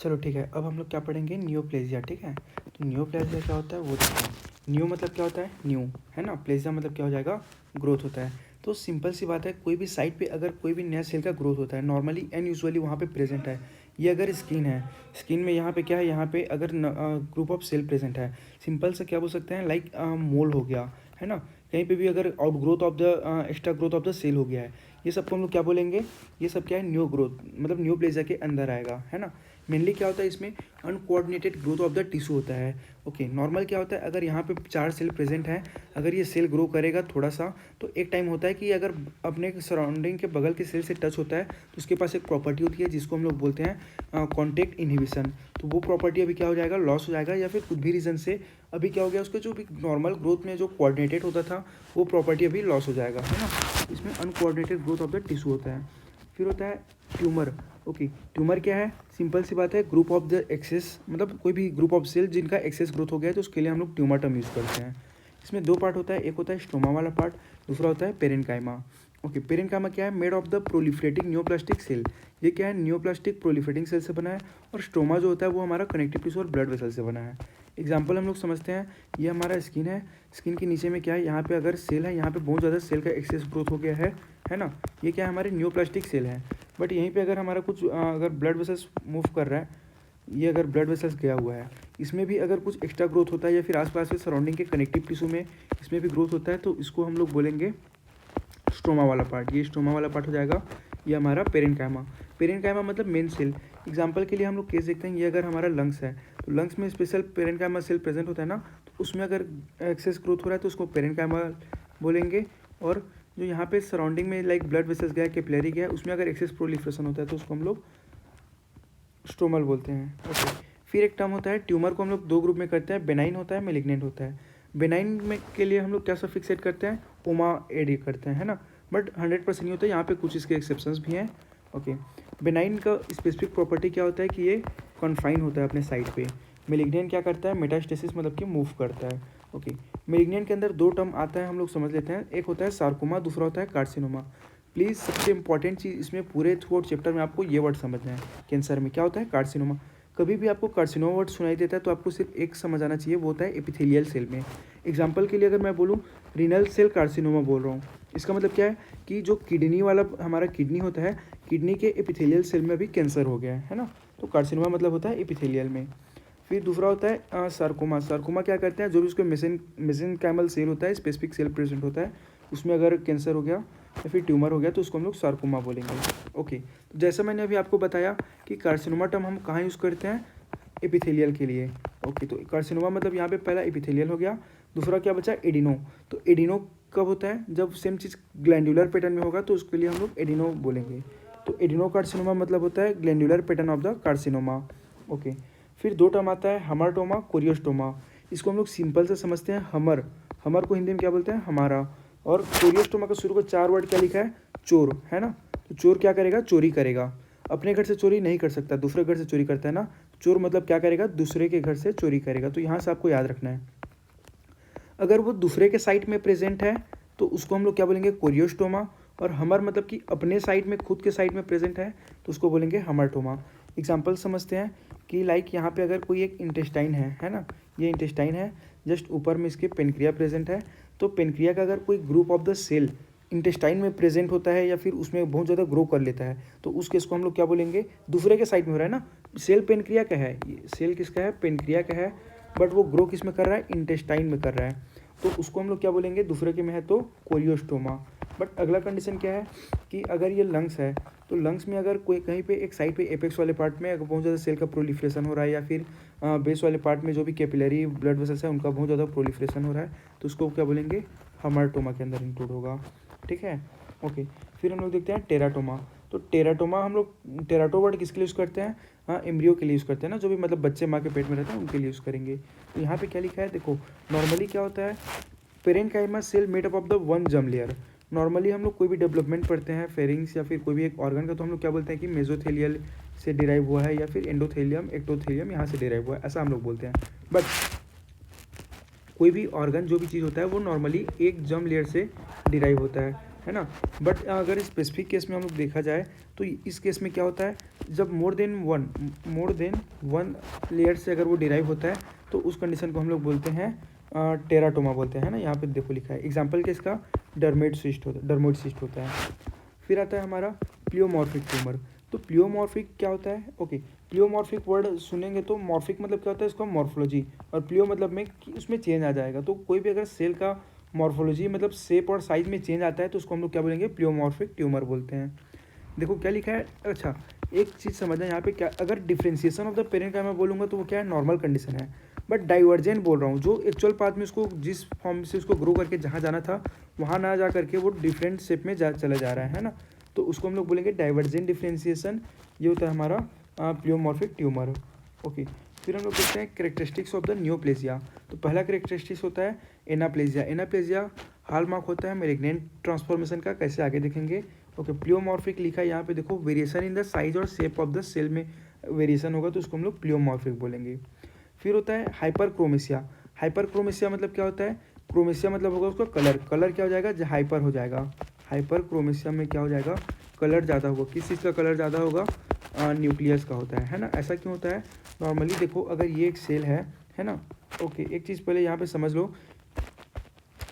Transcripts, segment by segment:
चलो ठीक है, अब हम लोग क्या पढ़ेंगे, नियोप्लेजिया। ठीक है, तो नियोप्लेजिया क्या होता है वो देखते हैं। न्यू मतलब क्या होता है, न्यू, है ना। प्लेजिया मतलब क्या हो जाएगा, ग्रोथ होता है। तो सिंपल सी बात है, कोई भी साइट पे अगर कोई भी नया सेल का ग्रोथ होता है नॉर्मली एंड यूजुअली वहाँ पे प्रेजेंट है। ये अगर स्किन है, स्किन में यहाँ पे क्या है, यहाँ पे अगर ग्रुप ऑफ सेल प्रेजेंट है, सिंपल से क्या बोल सकते हैं, लाइक मोल हो गया, है ना। कहीं पे भी अगर out growth of the extra growth of the cell हो गया है, ये सबको हम लोग क्या बोलेंगे, ये सब क्या है, न्यू ग्रोथ, मतलब न्यू प्लेजिया के अंदर आएगा, है ना। मेनली क्या होता है इसमें, uncoordinated growth of the tissue होता है। ओके, नॉर्मल क्या होता है, अगर यहाँ पे 4 सेल प्रेजेंट है, अगर ये सेल ग्रो करेगा थोड़ा सा, तो एक टाइम होता है कि अगर अपने सराउंडिंग के बगल के सेल से टच होता है तो उसके पास एक प्रॉपर्टी होती है जिसको हम लोग बोलते हैं कॉन्टेक्ट इनहिबिशन। तो वो प्रॉपर्टी अभी क्या हो जाएगा, लॉस हो जाएगा, या फिर कुछ भी रीज़न से अभी क्या हो गया, उसके जो भी नॉर्मल ग्रोथ में जो कोऑर्डिनेटेड होता था वो प्रॉपर्टी अभी लॉस हो जाएगा, है ना। इसमें uncoordinated growth of the tissue होता है। फिर होता है ट्यूमर। ओके, ट्यूमर क्या है, सिंपल सी बात है, ग्रुप ऑफ द एक्सेस, मतलब कोई भी ग्रुप ऑफ सेल जिनका एक्सेस ग्रोथ हो गया है तो उसके लिए हम लोग ट्यूमर टर्म यूज़ करते हैं। इसमें दो पार्ट होता है, एक होता है स्ट्रोमा वाला पार्ट, दूसरा होता है पेरेन्काइमा। ओके, पेरेन्काइमा क्या है, made of the proliferating neoplastic cell. ये क्या है, न्योप्लास्टिक प्रोलिफरेटिंग सेल से बना है। और स्ट्रोमा जो होता है वो हमारा कनेक्टिव टिश्यू और ब्लड वेसल से बना है। एग्जाम्पल हम लोग समझते हैं, ये हमारा स्किन है, स्किन के नीचे में क्या है, यहाँ पे अगर सेल है, यहाँ पे बहुत ज़्यादा सेल का एक्सेस ग्रोथ हो गया है ना। ये क्या है, हमारे न्योप्लास्टिक सेल है। बट यहीं पे अगर हमारा कुछ अगर ब्लड वेसल्स मूव कर रहा है, ये अगर ब्लड वेसल्स गया हुआ है, इसमें भी अगर कुछ एक्स्ट्रा ग्रोथ होता है, या फिर आसपास के सराउंडिंग के कनेक्टिव टिश्यू में इसमें भी ग्रोथ होता है, तो इसको हम लोग बोलेंगे स्ट्रोमा वाला पार्ट। ये स्ट्रोमा वाला पार्ट हो जाएगा, ये हमारा पेरेन्काइमा। पेरेन्काइमा मतलब मेन सेल। एग्जाम्पल के लिए हम लोग केस देखते हैं, ये अगर हमारा लंग्स है तो लंग्स में स्पेशल पेरेन्काइमा सेल प्रेजेंट होता है ना, तो उसमें अगर एक्सेस ग्रोथ हो रहा है तो उसको पेरेन्काइमा बोलेंगे। और जो यहाँ पे सराउंडिंग में लाइक ब्लड वेसल्स गया, कैपिलरी गया, उसमें अगर एक्सेस प्रोलिफरेशन होता है तो उसको हम लोग स्ट्रोमल बोलते हैं। ओके, फिर एक टर्म होता है ट्यूमर, को हम लोग दो ग्रुप में करते हैं, बेनाइन होता है, मेलिग्नेंट होता है। बेनाइन में के लिए हम लोग क्या सफिक्स सेट करते हैं, ओमा एड करते हैं, है ना। बट 100% नहीं होता है, यहाँ पे कुछ इसके एक्सेप्शंस भी हैं। ओके, बेनाइन का स्पेसिफिक प्रॉपर्टी क्या होता है कि ये कॉन्फाइन होता है अपने साइड पे। मेलिग्नेंट क्या करता है, मेटास्टेसिस मतलब कि मूव करता है। ओके, मेलिग्नेंट के अंदर दो टर्म आता है, हम लोग समझ लेते हैं। एक होता है सार्कोमा, दूसरा होता है कार्सिनोमा। प्लीज़ सबसे इंपॉर्टेंट चीज़ इसमें पूरे थ्रू आउट चैप्टर में आपको ये वर्ड समझना है। कैंसर में क्या होता है, कार्सिनोमा। कभी भी आपको कार्सिनोमा वर्ड सुनाई देता है तो आपको सिर्फ एक समझ आना चाहिए, वो होता है एपिथेलियल सेल में। एग्जाम्पल के लिए अगर मैं बोलूँ रीनल सेल कार्सिनोमा बोल रहा हूँ, इसका मतलब क्या है कि जो किडनी वाला हमारा किडनी होता है, किडनी के एपिथेलियल सेल में भी कैंसर हो गया है ना। तो कार्सिनोमा मतलब होता है एपिथेलियल में। फिर दूसरा होता है सार्कोमा। सार्कोमा क्या करते हैं, जो भी उसके मेसेनकाइमल सेल होता है, स्पेसिफिक सेल प्रेजेंट होता है, उसमें अगर कैंसर हो गया या फिर ट्यूमर हो गया तो उसको हम लोग सार्कोमा बोलेंगे। ओके, तो जैसा मैंने अभी आपको बताया कि कार्सिनोमा टर्म हम कहाँ यूज़ करते हैं, एपिथेलियल के लिए। ओके, तो कार्सिनोमा मतलब यहाँ पे पहला एपिथेलियल हो गया, दूसरा क्या बचा, एडिनो। तो एडिनो कब होता है, जब सेम चीज़ ग्लैंडुलर पैटर्न में होगा तो उसके लिए हम लोग एडिनो बोलेंगे। तो एडिनो कार्सिनोमा मतलब होता है glandular pattern of the carcinoma. Okay, फिर दो टर्म आता है हमारटोमा, कोरियोस्टोमा। इसको हम लोग सिंपल से समझते हैं, हमर, हमर को हिंदी में क्या बोलते हैं, हमारा। और कोरियोस्टोमा का शुरू का 4 वर्ड क्या लिखा है, चोर, है ना। तो चोर क्या करेगा, चोरी करेगा। अपने घर से चोरी नहीं कर सकता, दूसरे घर से चोरी करता है ना। चोर मतलब क्या करेगा, दूसरे के घर से चोरी करेगा। तो यहाँ से आपको याद रखना है, अगर वो दूसरे के साइट में प्रेजेंट है तो उसको हम लोग क्या बोलेंगे, कोरियोस्टोमा। और हमर मतलब कि अपने साइड में, खुद के साइड में प्रेजेंट है तो उसको बोलेंगे हमरटोमा। एग्जाम्पल समझते हैं कि लाइक यहाँ पे अगर कोई एक इंटेस्टाइन है ना, ये इंटेस्टाइन है, जस्ट ऊपर में इसके पेनक्रिया प्रेजेंट है। तो पेनक्रिया का अगर कोई group of the cell intestine में प्रेजेंट होता है या फिर उसमें बहुत ज़्यादा ग्रो कर लेता है तो उस केस को हम लोग क्या बोलेंगे, दूसरे के साइड में हो रहा है ना। सेल पेनक्रिया का है, ये सेल किसका है, पेनक्रिया का है, बट वो ग्रो किस में कर रहा है, इंटेस्टाइन में कर रहा है, तो उसको हम लोग क्या बोलेंगे, दूसरे के में है तो कोरियोस्टोमा। बट अगला कंडीशन क्या है कि अगर ये लंग्स है तो लंग्स में अगर कोई कहीं पे एक साइड पे एपेक्स वाले पार्ट में अगर बहुत ज़्यादा सेल का प्रोलिफरेशन हो रहा है, या फिर बेस वाले पार्ट में जो भी कैपिलरी ब्लड वेसल्स है उनका बहुत ज़्यादा प्रोलिफरेशन हो रहा है तो उसको क्या बोलेंगे, हमारटोमा के अंदर इंक्लूड होगा। ठीक है, ओके। फिर हम लोग देखते हैं टेराटोमा। तो टेराटोमा हम लोग, टेराटो वर्ड किसके लिए यूज़ करते हैं, हाँ, एम्ब्रियो के लिए यूज़ करते हैं ना, जो भी मतलब बच्चे माँ के पेट में रहते हैं उनके लिए यूज़ करेंगे। तो यहाँ पे क्या लिखा है देखो, नॉर्मली क्या होता है, parenchyma cell made up of the one germ layer. Normally हम लोग कोई भी डेवलपमेंट पढ़ते हैं फेरिंग्स या फिर कोई भी एक ऑर्गन का, तो हम लोग क्या बोलते हैं कि मेजोथेलियल से डिराइव हुआ है, या फिर एंडोथेलियम एक्टोथेलियम यहाँ से डिराइव हुआ है, ऐसा हम लोग बोलते हैं। बट कोई भी ऑर्गन, जो भी चीज़ होता है वो नॉर्मली एक जर्म लेयर से डिराइव होता है। है ना। बट अगर स्पेसिफिक केस में हम लोग देखा जाए तो इस केस में क्या होता है, जब मोर देन वन लेयर से अगर वो डिराइव होता है तो उस कंडीशन को हम लोग बोलते हैं टेराटोमा बोलते हैं, है ना। यहाँ पे देखो लिखा है एग्जाम्पल केस का डर्मोइड सिस्ट होता है। फिर आता है हमारा प्लियोमॉर्फिक ट्यूमर। तो प्लियोमॉर्फिक क्या होता है, ओके। प्लियोमॉर्फिक वर्ड सुनेंगे तो मॉर्फिक मतलब क्या होता है, इसका मॉर्फोलॉजी, और प्लियो मतलब में कि उसमें चेंज आ जाएगा। तो कोई भी अगर सेल का मॉर्फोलॉजी मतलब शेप और साइज में चेंज आता है तो उसको हम लोग क्या बोलेंगे, प्लियोमॉर्फिक ट्यूमर बोलते हैं। देखो क्या लिखा है, अच्छा एक चीज़ समझना यहाँ पे, क्या अगर डिफ्रेंसिएशन ऑफ द पेरेंट का मैं बोलूँगा तो वो क्या है, नॉर्मल कंडीशन है। बट डाइवर्जेंट बोल रहा हूँ, जो एक्चुअल पाथ में उसको जिस फॉर्म से उसको ग्रो करके जहाँ जाना था वहाँ ना जा करके वो डिफरेंट शेप में चला जा रहा है ना, तो उसको हम लोग बोलेंगे डाइवर्जेंट डिफ्रेंसिएशन। ये होता है हमारा प्लियोमॉर्फिक ट्यूमर। ओके, फिर हम लोग देखते हैं कैरेक्टरिस्टिक्स ऑफ द नियोप्लेजिया। तो पहला कैरेक्टरिस्टिक्स होता है एनाप्लेजिया। एनाप्लेजिया हॉलमार्क होता है मैलिग्नेंट ट्रांसफॉर्मेशन का, कैसे आगे देखेंगे। ओके, प्लियोमॉर्फिक लिखा है यहाँ पे देखो, वेरिएशन इन द साइज और शेप ऑफ द सेल में वेरिएशन होगा तो उसको हम लोग प्लियोमॉर्फिक बोलेंगे। फिर होता है हाइपरक्रोमेसिया। हाइपरक्रोमेसिया मतलब क्या होता है, क्रोमेसिया मतलब होगा उसका कलर क्या हो जाएगा, हाइपर हो जाएगा। हाइपरक्रोमेसिया में क्या हो जाएगा, कलर ज़्यादा होगा। किस चीज़ का कलर ज़्यादा होगा, न्यूक्लियस का होता है ना। ऐसा क्यों होता है, नॉर्मली देखो अगर ये एक सेल है ना। ओके, एक चीज़ पहले यहाँ पे समझ लो,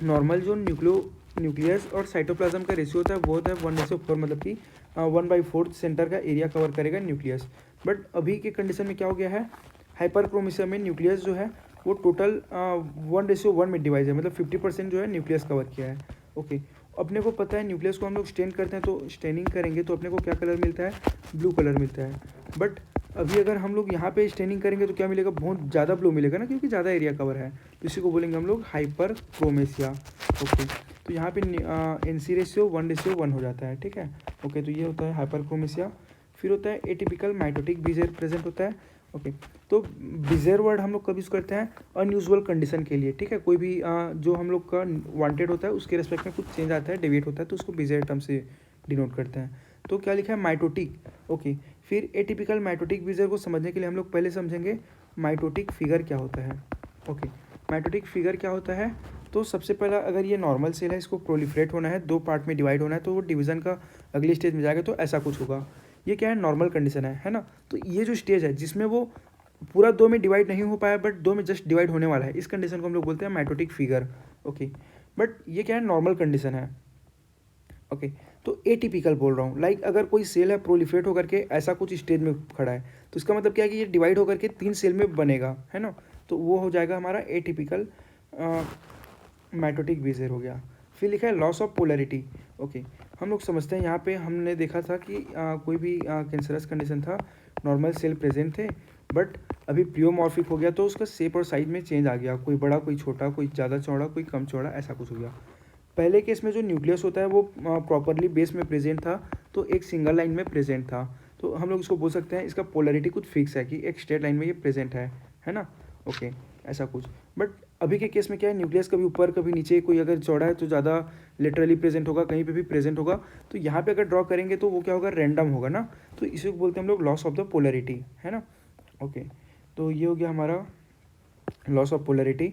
नॉर्मल जो न्यूक्लियस और साइटोप्लाज्म का रेशियो होता है वो होता है 1:4, मतलब कि 1/4 सेंटर का एरिया कवर करेगा न्यूक्लियस। बट अभी के कंडीशन में क्या हो गया है, हाइपरक्रोमेसिया में न्यूक्लियस जो है वो टोटल 1:1 में डिवाइड है, मतलब 50% जो है न्यूक्लियस कवर किया है। ओके, अपने को पता है न्यूक्लियस को हम लोग स्टेन करते हैं, तो स्टेनिंग करेंगे तो अपने को क्या कलर मिलता है, ब्लू कलर मिलता है। बट अभी अगर हम लोग यहाँ पे स्टेनिंग करेंगे तो क्या मिलेगा, बहुत ज़्यादा ब्लू मिलेगा ना, क्योंकि ज़्यादा एरिया कवर है, तो इसी को बोलेंगे हम लोग हाइपरक्रोमेसिया। ओके, तो यहाँ पे NC रेशियो 1:1 हो जाता है, ठीक है। ओके, तो ये होता है हाइपरक्रोमेसिया। फिर होता है एटिपिकल माइटोटिक बीजेर प्रेजेंट होता है। ओके, तो बीजेर वर्ड हम लोग कब यूज़ करते हैं, अनयूजुअल कंडीशन के लिए, ठीक है। कोई भी जो हम लोग का वांटेड होता है उसके रिस्पेक्ट में कुछ चेंज आता है, डेविएट होता है, तो उसको बीजेर टर्म से डिनोट करते हैं। तो क्या लिखा है, माइटोटिक। ओके, फिर एटिपिकल माइटोटिक बीजेर को समझने के लिए हम लोग पहले समझेंगे माइटोटिक फिगर क्या होता है। ओके, माइटोटिक फिगर क्या होता है, तो सबसे पहला अगर ये नॉर्मल सेल है, इसको प्रोलिफरेट होना है, 2 पार्ट में डिवाइड होना है, तो वो डिवीज़न का अगली स्टेज में जाएगा तो ऐसा कुछ होगा। ये क्या है, नॉर्मल कंडीशन है ना। तो ये जो स्टेज है जिसमें वो पूरा 2 में डिवाइड नहीं हो पाया बट 2 में जस्ट डिवाइड होने वाला है, इस कंडीशन को हम लोग बोलते हैं माइटोटिक फिगर। ओके, बट ये क्या है, नॉर्मल कंडीशन है। ओके, तो एटिपिकल बोल रहा हूँ, लाइक अगर कोई सेल है प्रोलिफरेट होकर के ऐसा कुछ स्टेज में खड़ा है, तो इसका मतलब क्या है कि ये डिवाइड होकर के 3 सेल में बनेगा, है ना। तो वो हो जाएगा हमारा एटिपिकल माइटोटिक बीजेर हो गया। फिर लिखा है लॉस ऑफ पोलैरिटी। ओके, हम लोग समझते हैं, यहाँ पे हमने देखा था कि कोई भी कैंसरस कंडीशन था, नॉर्मल सेल प्रेजेंट थे, बट अभी प्लियोमॉर्फिक हो गया तो उसका शेप और साइज में चेंज आ गया, कोई बड़ा कोई छोटा, कोई ज़्यादा चौड़ा कोई कम चौड़ा, ऐसा कुछ हो गया। पहले केस में जो न्यूक्लियस होता है वो प्रॉपरली बेस में प्रेजेंट था, तो एक सिंगल लाइन में प्रेजेंट था, तो हम लोग इसको बोल सकते हैं इसका पोलैरिटी कुछ फिक्स है कि एक स्ट्रेट लाइन में ये प्रेजेंट है ना। ओके, ऐसा कुछ। बट अभी के केस में क्या है, न्यूक्लियस कभी ऊपर कभी नीचे, कोई अगर चौड़ा है तो ज़्यादा लेटरली प्रेजेंट होगा, कहीं पे भी प्रेजेंट होगा, तो यहाँ पे अगर ड्रॉ करेंगे तो वो क्या होगा, रैंडम होगा ना, तो इसे बोलते हैं हम लोग लॉस ऑफ द पोलैरिटी, है ना। ओके, तो ये हो गया हमारा लॉस ऑफ पोलैरिटी।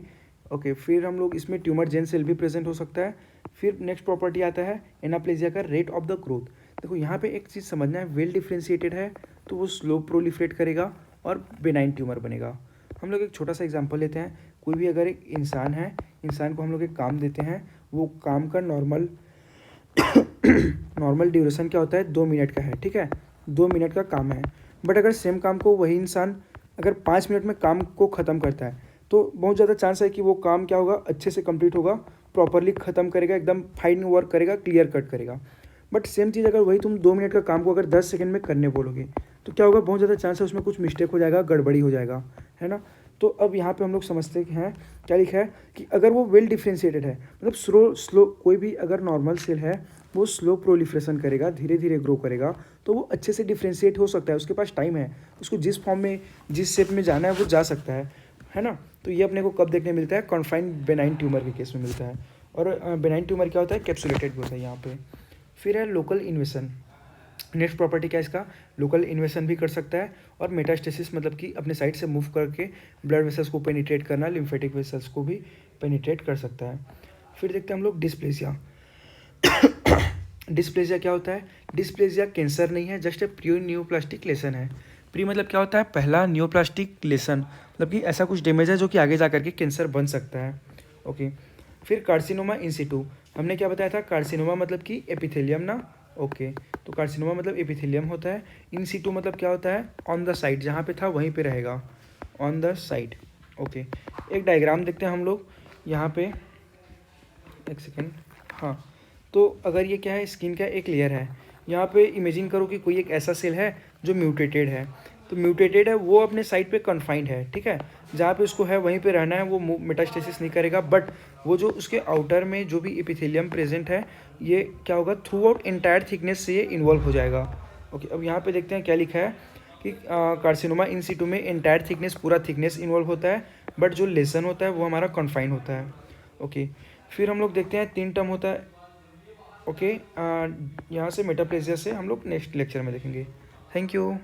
ओके, फिर हम लोग इसमें ट्यूमर जेन सेल भी प्रेजेंट हो सकता है। फिर नेक्स्ट प्रॉपर्टी आता है एनाप्लेजिया का रेट ऑफ द ग्रोथ। देखो यहाँ पे एक चीज़ समझना है, वेल डिफ्रेंशिएटेड है तो वो स्लो प्रोलिफरेट करेगा और बेनाइन ट्यूमर बनेगा। हम लोग एक छोटा सा एग्जांपल लेते हैं, कोई भी अगर एक इंसान है, इंसान को हम लोग एक काम देते हैं, वो काम का नॉर्मल नॉर्मल ड्यूरेशन क्या होता है, 2 मिनट का है, ठीक है, 2 मिनट का काम है। बट अगर सेम काम को वही इंसान अगर 5 मिनट में काम को ख़त्म करता है तो बहुत ज़्यादा चांस है कि वो काम क्या होगा, अच्छे से कंप्लीट होगा, प्रॉपरली ख़त्म करेगा, एकदम फाइन वर्क करेगा, क्लियर कट करेगा। बट सेम चीज़ अगर वही तुम 2 मिनट का काम को अगर 10 सेकंड में करने बोलोगे तो क्या होगा, बहुत ज़्यादा चांस है उसमें कुछ मिस्टेक हो जाएगा, गड़बड़ी हो जाएगा, है ना। तो अब यहाँ पे हम लोग समझते हैं क्या लिखा है कि अगर वो वेल डिफ्रेंशिएटेड है, मतलब स्लो कोई भी अगर नॉर्मल सेल है वो स्लो प्रोलिफ्रेशन करेगा, धीरे धीरे ग्रो करेगा, तो वो अच्छे से डिफ्रेंशिएट हो सकता है, उसके पास टाइम है, उसको जिस फॉर्म में जिस शेप में जाना है वो जा सकता है ना। तो ये अपने को कब देखने मिलता है, कॉन्फाइंड बेनाइन ट्यूमर के केस में मिलता है। और बेनाइन ट्यूमर क्या होता है, कैप्सुलेटेड होता है यहाँ पे। फिर है लोकल इन्वेशन। नेक्स्ट प्रॉपर्टी क्या है इसका, लोकल इन्वेशन भी कर सकता है, और मेटास्टेसिस मतलब कि अपने साइड से मूव करके ब्लड वेसल्स को पेनिट्रेट करना, लिम्फेटिक वेसल्स को भी पेनिट्रेट कर सकता है। फिर देखते हैं हम लोग डिस्प्लेसिया। डिस्प्लेजिया क्या होता है? डिस्प्लेजिया कैंसर नहीं है, just a pre neoplastic lesson है। प्री मतलब क्या होता है? पहला न्यूप्लास्टिक लेसन, मतलब कि ऐसा कुछ डैमेज है जो कि आगे जा करके कैंसर बन सकता है। ओके। फिर कार्सिनोमा इन सिटू, हमने क्या बताया था? कार्सिनोमा मतलब कि एपिथेलियम ना। ओके, तो कार्सिनोमा मतलब एपिथेलियम होता है। इन सिटू मतलब क्या होता है? ऑन द साइड, जहाँ पे था वहीं पे रहेगा, ऑन द साइड। ओके, एक डायग्राम देखते हैं हम लोग यहाँ पे, एक सेकेंड। हाँ, तो अगर ये क्या है? स्किन का एक लेयर है। यहाँ पे इमेजिन करो कि कोई एक ऐसा सेल है जो म्यूटेटेड है। तो म्यूटेटेड है वो अपने साइड पे कन्फाइंड है, ठीक है, जहाँ पे उसको है वहीं पे रहना है, वो मेटास्टेसिस नहीं करेगा। बट वो जो उसके आउटर में जो भी एपिथेलियम प्रेजेंट है, ये क्या होगा? थ्रू आउट एंटायर थिकनेस से ये इन्वॉल्व हो जाएगा। ओके, अब यहाँ पे देखते हैं क्या लिखा है कि कार्सिनोमा इन सिटू में एंटायर थिकनेस, पूरा थिकनेस इन्वॉल्व होता है, बट जो लेसन होता है वो हमारा कन्फाइन होता है। ओके, फिर हम लोग देखते हैं 3 टर्म होता है। ओके, यहाँ से मेटाप्लेजिया से हम लोग नेक्स्ट लेक्चर में देखेंगे। Thank you.